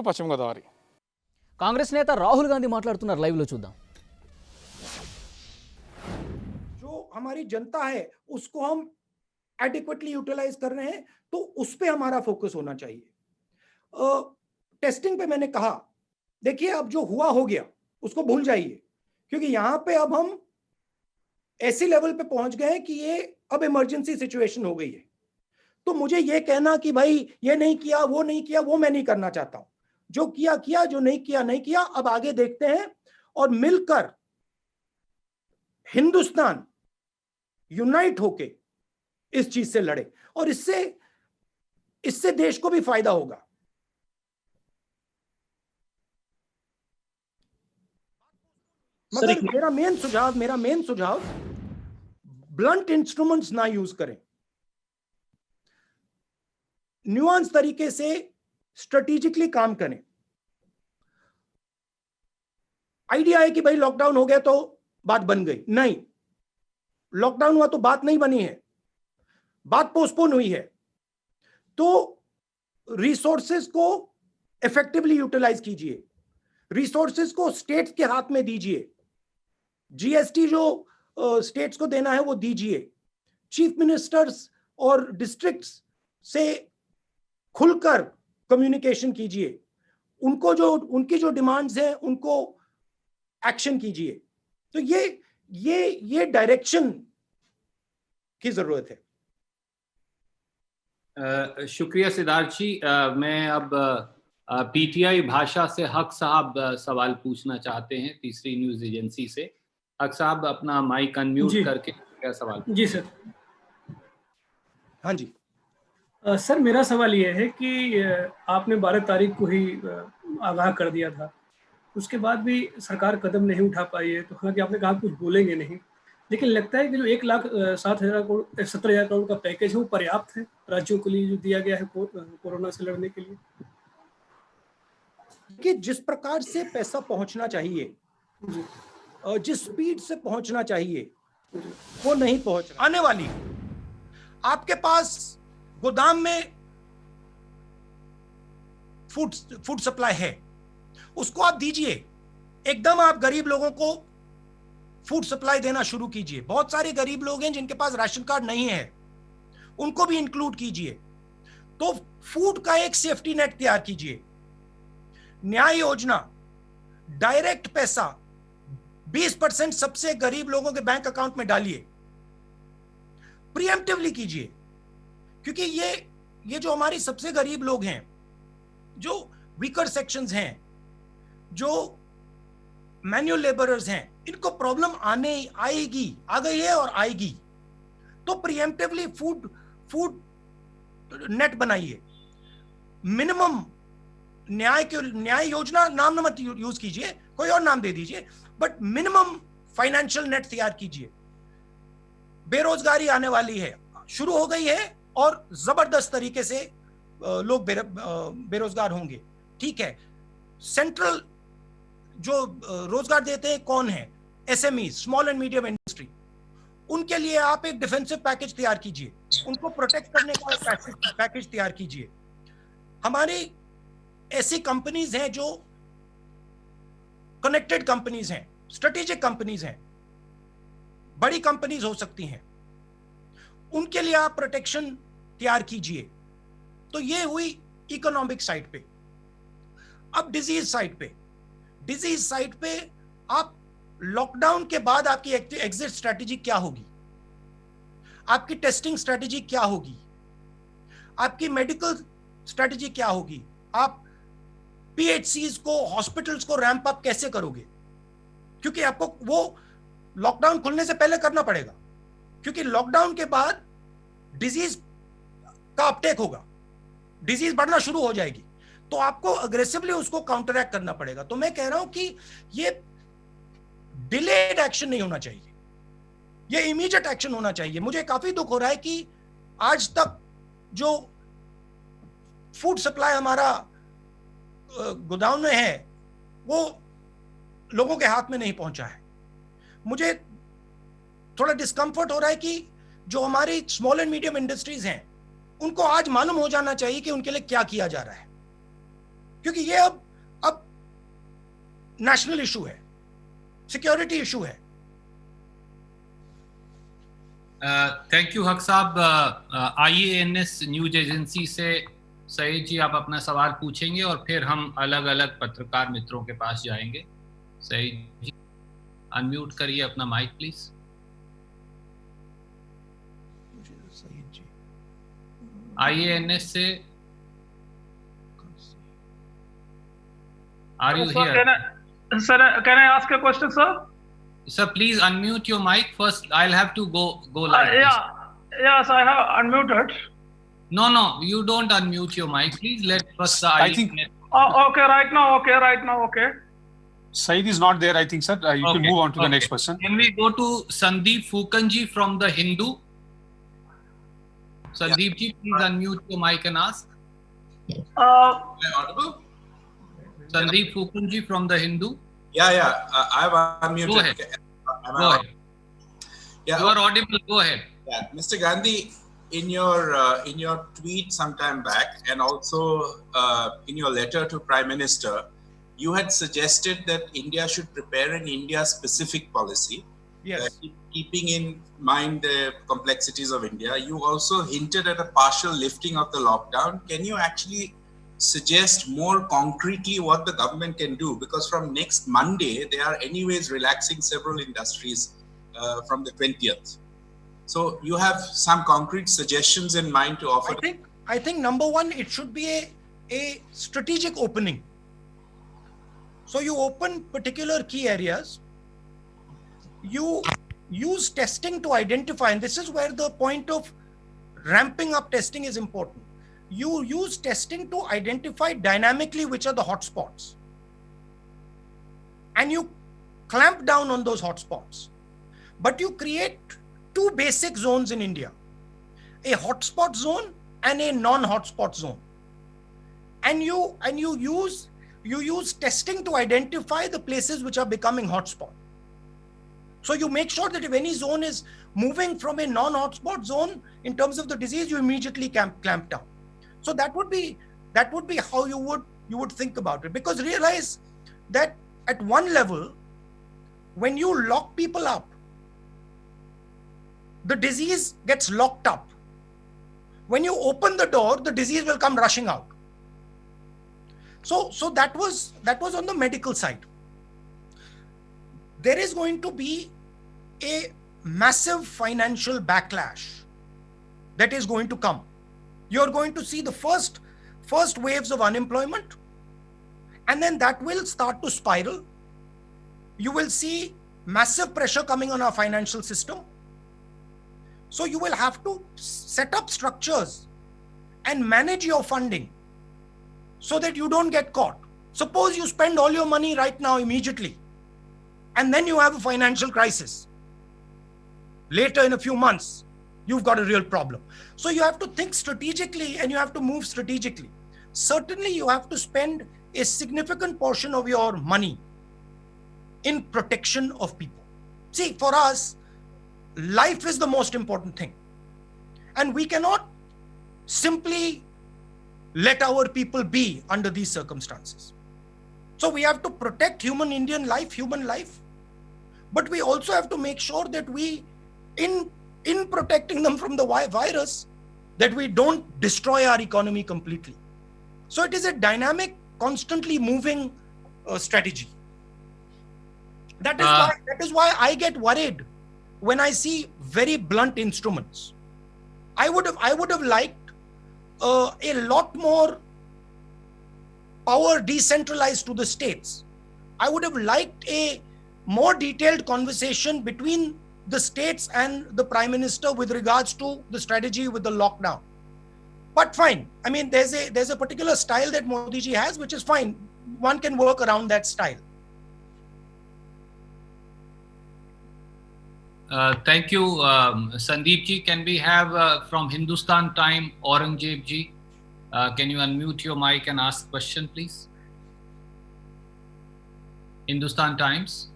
పశ్చిమ గోదావరి. కాంగ్రెస్ నేత రాహుల్ గాంధీ మాట్లాడుతున్నారు, లైవ్ లో చూద్దాం. जो हमारी जनता है उसको हम एडिक्वेटली यूटिलाइज कर रहे हैं, तो उस पे हमारा फोकस होना चाहिए. टेस्टिंग पे मैंने कहा, देखिए अब जो हुआ हो गया उसको भूल जाइए, क्योंकि यहां पे अब हम ऐसे लेवल पे पहुंच गए हैं कि ये अब इमरजेंसी सिचुएशन हो गई है. तो मुझे ये कहना कि भाई ये नहीं किया, वो नहीं किया, वो मैं नहीं करना चाहता हूं. जो किया किया, जो नहीं किया नहीं किया. अब आगे देखते हैं और मिलकर हिंदुस्तान यूनाइट होके इस चीज से लड़े, और इससे देश को भी फायदा होगा. मगर मेरा मेन सुझाव ब्लंट इंस्ट्रूमेंट्स ना यूज करें. न्यूआंस तरीके से स्ट्रेटेजिकली काम करें. आइडिया है कि भाई लॉकडाउन हो गया तो बात बन गई. नहीं, लॉकडाउन हुआ तो बात नहीं बनी है, बात पोस्टपोन हुई है. तो रिसोर्सेज को इफेक्टिवली यूटिलाइज कीजिए, रिसोर्सेज को स्टेट्स के हाथ में दीजिए. जीएसटी जो स्टेट्स को देना है वो दीजिए. चीफ मिनिस्टर्स और डिस्ट्रिक्ट्स से खुलकर कम्युनिकेशन कीजिए. उनकी जो डिमांड्स हैं उनको एक्शन कीजिए. तो ये डायरेक्शन की जरूरत है. शुक्रिया सिद्धार्थ जी. मैं अब पीटीआई भाषा से हक साहब सवाल पूछना चाहते हैं, तीसरी न्यूज एजेंसी से. हक साहब अपना माइक अनम्यूट करके क्या सवाल. जी सर. हाँ जी. सर मेरा सवाल ये है कि आपने 12 तारीख को ही आगाह कर दिया था, उसके बाद भी सरकार कदम नहीं उठा पाई है. तो हालांकि आपने कहा कुछ बोलेंगे नहीं, लेकिन लगता है कि जो 1,07,000 करोड़ 70,000 करोड़ का पैकेज है वो पर्याप्त है राज्यों के लिए जो दिया गया है कोरोना से लड़ने के लिए. कि जिस प्रकार से पैसा पहुंचना चाहिए, जिस स्पीड से पहुंचना चाहिए, वो नहीं पहुंच रहा. आने वाली आपके पास गोदाम में फूड सप्लाई है, उसको आप दीजिए. एकदम आप गरीब लोगों को फूड सप्लाई देना शुरू कीजिए. बहुत सारे गरीब लोग हैं जिनके पास राशन कार्ड नहीं है, उनको भी इंक्लूड कीजिए. तो फूड का एक सेफ्टी नेट तैयार कीजिए. न्याय योजना, डायरेक्ट पैसा 20% सबसे गरीब लोगों के बैंक अकाउंट में डालिए. प्रीएम्प्टिवली कीजिए, क्योंकि ये जो हमारी सबसे गरीब लोग हैं, जो वीकर सेक्शंस हैं, जो मैन्युअल लेबरर्स हैं, इनको प्रॉब्लम आ गई है और आएगी. तो प्रीएम्प्टिवली फूड नेट बनाइए. मिनिमम न्याय योजना नाम मत यूज कीजिए, कोई और नाम दे दीजिए, बट मिनिमम फाइनेंशियल नेट तैयार कीजिए. बेरोजगारी आने वाली है, शुरू हो गई है, और जबरदस्त तरीके से लोग बेरोजगार होंगे. ठीक है, सेंट्रल जो रोजगार देते हैं कौन है? SME, small and medium industry. उनके लिए आप एक डिफेंसिव पैकेज तैयार कीजिए, उनको प्रोटेक्ट करने का पैकेज तैयार कीजिए. हमारी ऐसी कंपनीज हैं जो कनेक्टेड कंपनीज हैं, स्ट्रेटेजिक कंपनीज हैं, बड़ी कंपनीज हो सकती हैं, उनके लिए आप प्रोटेक्शन तैयार कीजिए. तो ये हुई इकोनॉमिक साइड पे. अब डिजीज साइड पे आप लॉकडाउन के बाद आपकी एग्जिट स्ट्रेटेजी क्या होगी, आपकी टेस्टिंग स्ट्रेटेजी क्या होगी, आपकी मेडिकल स्ट्रेटेजी क्या होगी, आप पीएचसीज को, हॉस्पिटल्स को रैंप अप कैसे करोगे? क्योंकि आपको वो लॉकडाउन खुलने से पहले करना पड़ेगा, क्योंकि लॉकडाउन के बाद डिजीज का अपटेक होगा, डिजीज बढ़ना शुरू हो जाएगी. तो आपको अग्रेसिवली उसको काउंटरैक्ट करना पड़ेगा. तो मैं कह रहा हूं कि ये डिलेड एक्शन नहीं होना चाहिए, ये इमीडिएट एक्शन होना चाहिए. मुझे काफी दुख हो रहा है कि आज तक जो फूड सप्लाई हमारा गोदाम में है वो लोगों के हाथ में नहीं पहुंचा है. मुझे थोड़ा डिस्कंफर्ट हो रहा है कि जो हमारी स्मॉल एंड मीडियम इंडस्ट्रीज हैं उनको आज मालूम हो जाना चाहिए कि उनके लिए क्या किया जा रहा है, क्योंकि ये अब नेशनल इशू है, सिक्योरिटी इशू है। थैंक यू हक साहब। IANS न्यूज एजेंसी से सईद जी आप अपना सवाल पूछेंगे और फिर हम अलग अलग पत्रकार मित्रों के पास जाएंगे। सईद जी अनम्यूट करिए अपना माइक प्लीज। IANS से are you here? Sir, can I ask a question, sir? Sir, please unmute your mic first. I'll have to go live. Yes, I have unmuted. No, you don't unmute your mic. Please let first the I think- Okay, right now, okay. Saeed is not there, I think, sir. You can Okay, move on to the okay. next person. Can we go to Sandeep Fukanji from The Hindu? Sandeep ji, please unmute your mic and ask. Audible? Sandeep Fukanji from The Hindu. Yeah. I've unmuted. Go ahead. Am I Go audible? ahead. Yeah, You are audible. Go ahead. yeah. Mr. Gandhi, in your tweet sometime back, and also in your letter to Prime Minister, you had suggested that India should prepare an India-specific policy, Yes. keeping in mind the complexities of India. You also hinted at a partial lifting of the lockdown. Can you actually suggest more concretely what the government can do? Because from next Monday, they are anyways relaxing several industries from the 20th. So you have some concrete suggestions in mind to offer? I think number one, it should be a strategic opening. So you open particular key areas. You use testing to identify, and this is where the point of ramping up testing is important. You use testing to identify dynamically which are the hotspots, and you clamp down on those hotspots. But you create two basic zones in India: a hotspot zone and a non-hotspot zone. And you use testing to identify the places which are becoming hotspot. So you make sure that if any zone is moving from a non-hotspot zone in terms of the disease, you immediately clamp down. So that would be how you would think about it. Because realize that at one level, when you lock people up, the disease gets locked up. When you open the door, the disease will come rushing out. So that was on the medical side. There is going to be a massive financial backlash that is going to come. You're going to see the first waves of unemployment, and then that will start to spiral. You will see massive pressure coming on our financial system. So you will have to set up structures and manage your funding so that you don't get caught. Suppose you spend all your money right now immediately, and then you have a financial crisis. Later in a few months, you've got a real problem. So you have to think strategically and you have to move strategically. Certainly you have to spend a significant portion of your money in protection of people. See, for us, life is the most important thing. And we cannot simply let our people be under these circumstances. So we have to protect human life, but we also have to make sure that we, in protecting them from the virus, that we don't destroy our economy completely. So it is a dynamic, constantly moving strategy. That is why I get worried when I see very blunt instruments. I would have liked a lot more power decentralized to the states. I would have liked a more detailed conversation between the states and the Prime Minister with regards to the strategy with the lockdown. But fine. I mean, there's a particular style that Modi ji has, which is fine. One can work around that style. Thank you, Sandeep ji. Can we have from Hindustan Time, Aurangzeb ji? Can you unmute your mic and ask question, please? Hindustan Times.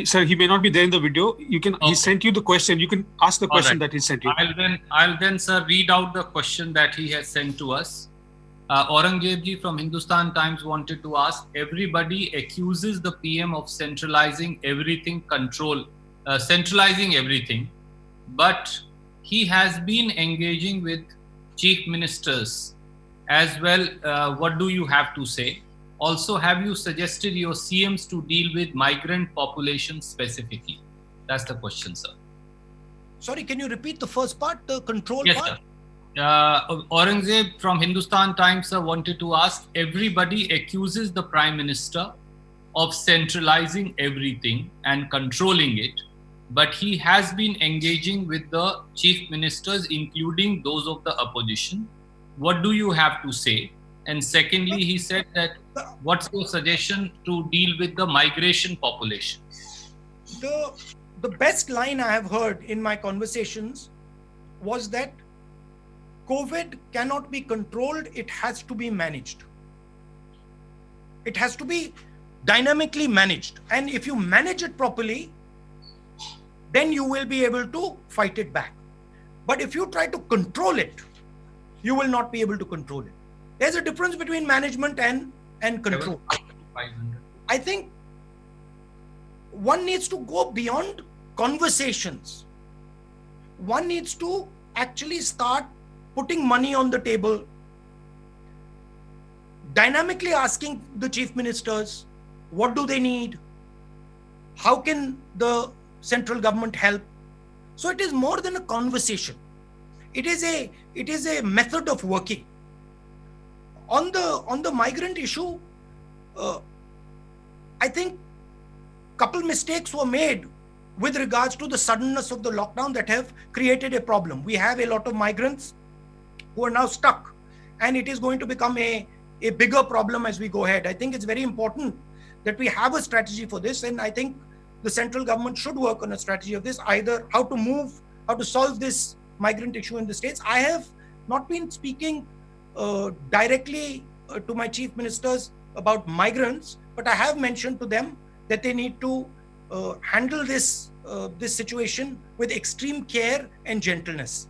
Sir, he may not be there in the video. You can. Okay. He sent you the question. You can ask the question that he sent you. I'll then, sir, read out the question that he has sent to us. Aurangzeb ji from Hindustan Times wanted to ask, everybody accuses the PM of centralizing everything, centralizing everything, but he has been engaging with chief ministers as well. What do you have to say? Also, have you suggested your CMs to deal with migrant population specifically? That's the question, sir. Sorry, can you repeat the first part, the control Yes, part? sir. Aurangzeb from Hindustan Times sir, wanted to ask, everybody accuses the Prime Minister of centralizing everything and controlling it, but he has been engaging with the chief ministers, including those of the opposition. What do you have to say? And secondly, he said that what's your suggestion to deal with the migration population? The best line I have heard in my conversations was that COVID cannot be controlled, it has to be managed. It has to be dynamically managed. And if you manage it properly, then you will be able to fight it back. But if you try to control it, you will not be able to control it. There's a difference between management and control. 500. I think one needs to go beyond conversations. One needs to actually start putting money on the table, dynamically asking the chief ministers, what do they need? How can the central government help? So it is more than a conversation. It is a method of working. On the migrant issue, I think couple mistakes were made with regards to the suddenness of the lockdown that have created a problem. We have a lot of migrants who are now stuck, and it is going to become a bigger problem as we go ahead. I think it's very important that we have a strategy for this, and I think the central government should work on a strategy of this, either how to solve this migrant issue in the states. I have not been speaking directly to my chief ministers about migrants, but I have mentioned to them that they need to handle this situation with extreme care and gentleness.